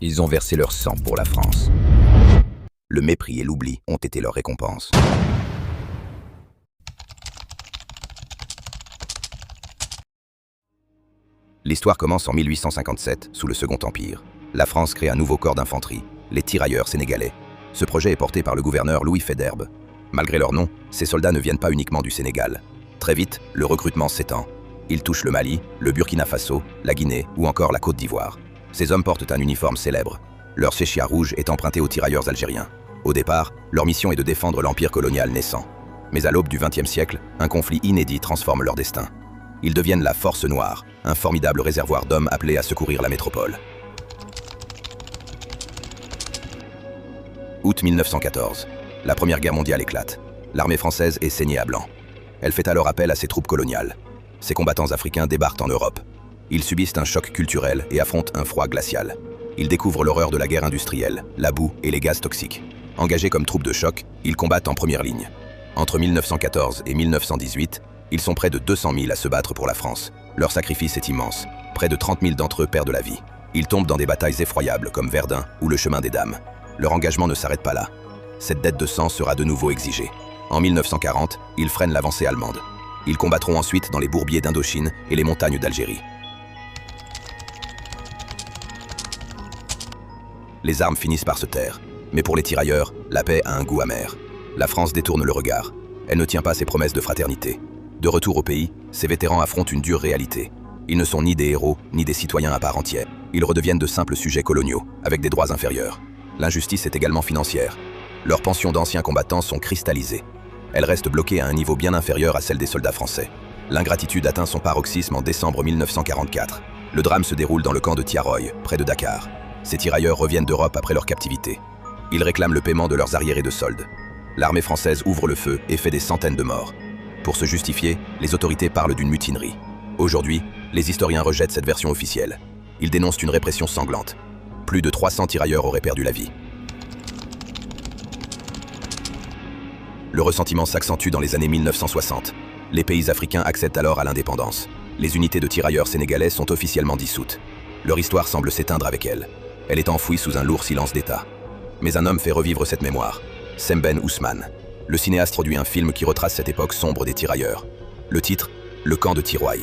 Ils ont versé leur sang pour la France. Le mépris et l'oubli ont été leur récompense. L'histoire commence en 1857, sous le Second Empire. La France crée un nouveau corps d'infanterie, les tirailleurs sénégalais. Ce projet est porté par le gouverneur Louis Faidherbe. Malgré leur nom, ces soldats ne viennent pas uniquement du Sénégal. Très vite, le recrutement s'étend. Ils touchent le Mali, le Burkina Faso, la Guinée ou encore la Côte d'Ivoire. Ces hommes portent un uniforme célèbre. Leur chéchia rouge est emprunté aux tirailleurs algériens. Au départ, leur mission est de défendre l'empire colonial naissant. Mais à l'aube du XXe siècle, un conflit inédit transforme leur destin. Ils deviennent la Force Noire, un formidable réservoir d'hommes appelés à secourir la métropole. Août 1914. La Première Guerre mondiale éclate. L'armée française est saignée à blanc. Elle fait alors appel à ses troupes coloniales. Ces combattants africains débarquent en Europe. Ils subissent un choc culturel et affrontent un froid glacial. Ils découvrent l'horreur de la guerre industrielle, la boue et les gaz toxiques. Engagés comme troupes de choc, ils combattent en première ligne. Entre 1914 et 1918, ils sont près de 200 000 à se battre pour la France. Leur sacrifice est immense. Près de 30 000 d'entre eux perdent la vie. Ils tombent dans des batailles effroyables comme Verdun ou le Chemin des Dames. Leur engagement ne s'arrête pas là. Cette dette de sang sera de nouveau exigée. En 1940, ils freinent l'avancée allemande. Ils combattront ensuite dans les bourbiers d'Indochine et les montagnes d'Algérie. Les armes finissent par se taire. Mais pour les tirailleurs, la paix a un goût amer. La France détourne le regard. Elle ne tient pas ses promesses de fraternité. De retour au pays, ces vétérans affrontent une dure réalité. Ils ne sont ni des héros, ni des citoyens à part entière. Ils redeviennent de simples sujets coloniaux, avec des droits inférieurs. L'injustice est également financière. Leurs pensions d'anciens combattants sont cristallisées. Elles restent bloquées à un niveau bien inférieur à celle des soldats français. L'ingratitude atteint son paroxysme en décembre 1944. Le drame se déroule dans le camp de Tiaroy, près de Dakar. Ces tirailleurs reviennent d'Europe après leur captivité. Ils réclament le paiement de leurs arriérés de solde. L'armée française ouvre le feu et fait des centaines de morts. Pour se justifier, les autorités parlent d'une mutinerie. Aujourd'hui, les historiens rejettent cette version officielle. Ils dénoncent une répression sanglante. Plus de 300 tirailleurs auraient perdu la vie. Le ressentiment s'accentue dans les années 1960. Les pays africains accèdent alors à l'indépendance. Les unités de tirailleurs sénégalais sont officiellement dissoutes. Leur histoire semble s'éteindre avec elles. Elle est enfouie sous un lourd silence d'État. Mais un homme fait revivre cette mémoire. Sembène Ousmane. Le cinéaste produit un film qui retrace cette époque sombre des tirailleurs. Le titre, Le camp de Tiroy.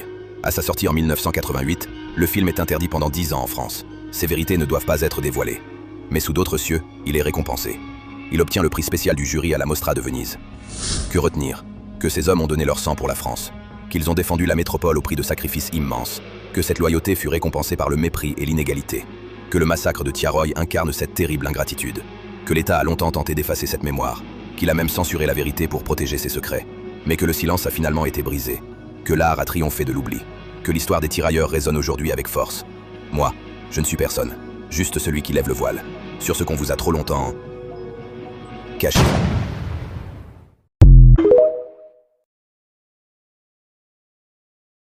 À sa sortie en 1988, le film est interdit pendant 10 ans en France. Ces vérités ne doivent pas être dévoilées. Mais sous d'autres cieux, il est récompensé. Il obtient le prix spécial du jury à la Mostra de Venise. Que retenir? Que ces hommes ont donné leur sang pour la France. Qu'ils ont défendu la métropole au prix de sacrifices immenses. Que cette loyauté fut récompensée par le mépris et l'inégalité. Que le massacre de Tiaroy incarne cette terrible ingratitude. Que l'État a longtemps tenté d'effacer cette mémoire. Qu'il a même censuré la vérité pour protéger ses secrets. Mais que le silence a finalement été brisé. Que l'art a triomphé de l'oubli. Que l'histoire des tirailleurs résonne aujourd'hui avec force. Moi, je ne suis personne. Juste celui qui lève le voile. Sur ce qu'on vous a trop longtemps caché.